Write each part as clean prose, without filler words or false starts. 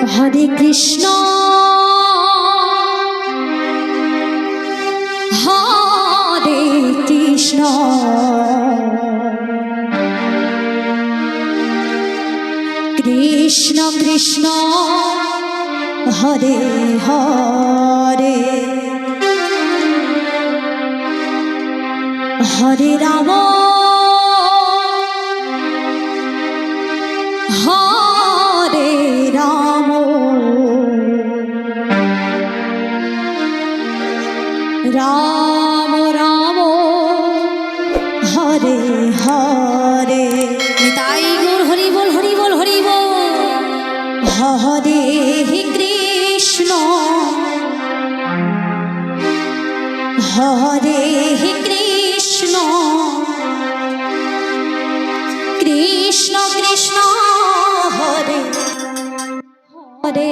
হরে Krishna হরে Krishna Krishna Krishna Hare Hare Hare Ram হরে Ram Ram Ram Hare Hare Nitai Gour Hari বল Hari বল Hari বল হরে Krishna হরে Krishna Krishna Krishna Hare Hare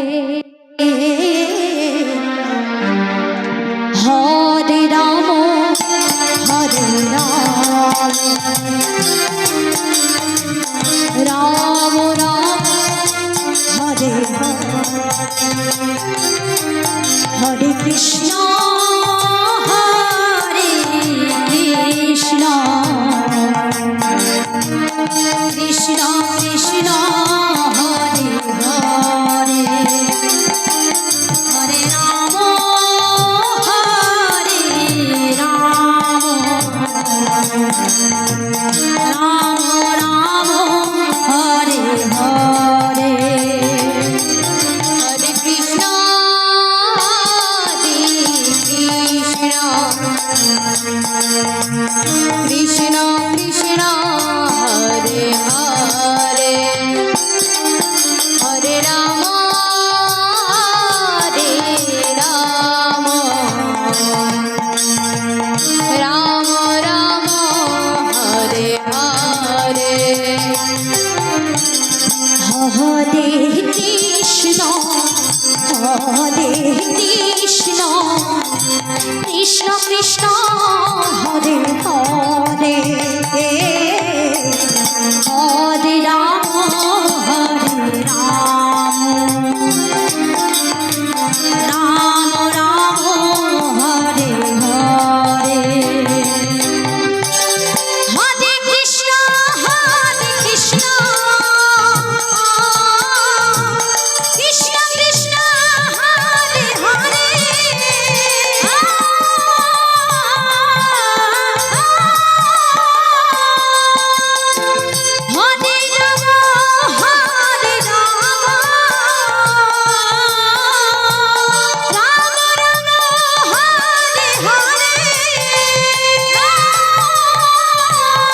Hare Ram হরে Ram Ram Ram Hare Hare Krishna হরে Krishna Krishna Krishna Hare Hare Hare Ram হরে Ram Ram Ram Hare Hare Hare Krishna হরে Krishna Krishna Krishna Hare Hare Hare Ram হরে Ram Ram Ram Hare Hare Hare Krishna হরে Krishna Krishna Krishna Hare Hare Hare Ram হরে Ram Ram Ram Hare Hare Hare Krishna Krishna Krishna Hare Hare Hare Ram হরে Ram Ram Ram Hare Hare Hare Krishna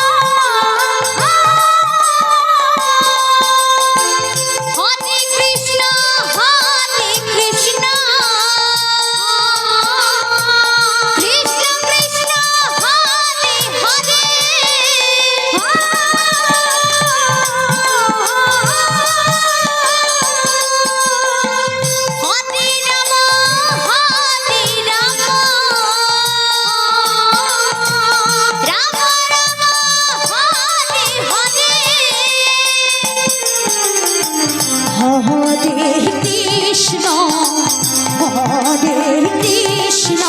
Krishna Krishna Hare Hare Hare Ram হরে Ram Ram Ram Hare Hare Hare Krishna হরে Krishna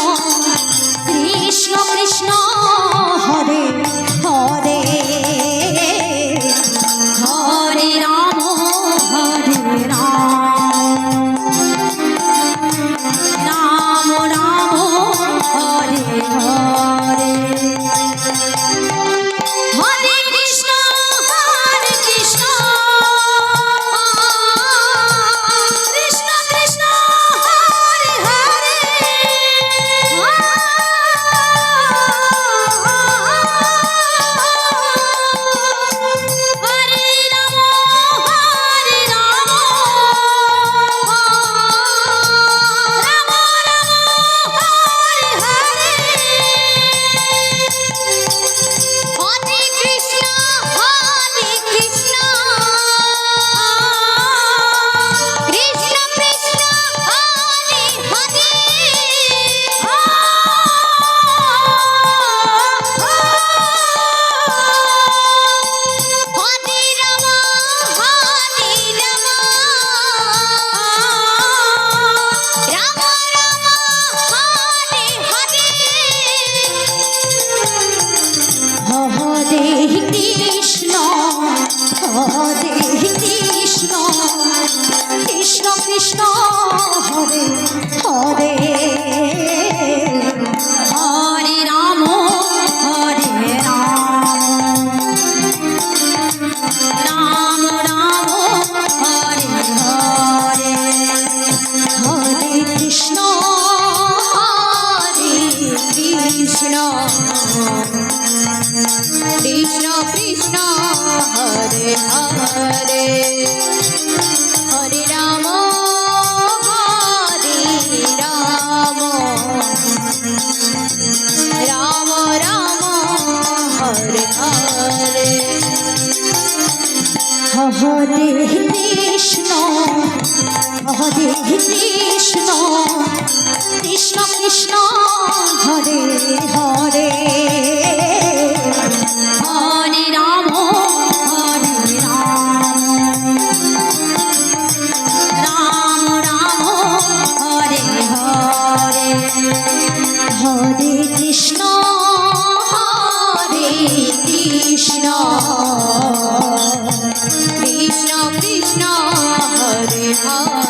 Krishna Krishna Hare Hare Hare Ram হরে Ram Ram Ram Hare Hare Hare Krishna Krishna Krishna Hare Hare Hare Krishna Krishna Krishna Hare Hare Hare Ram Ram Ram Hare Hare Hare Krishna Krishna Krishna Krishna Hare Hare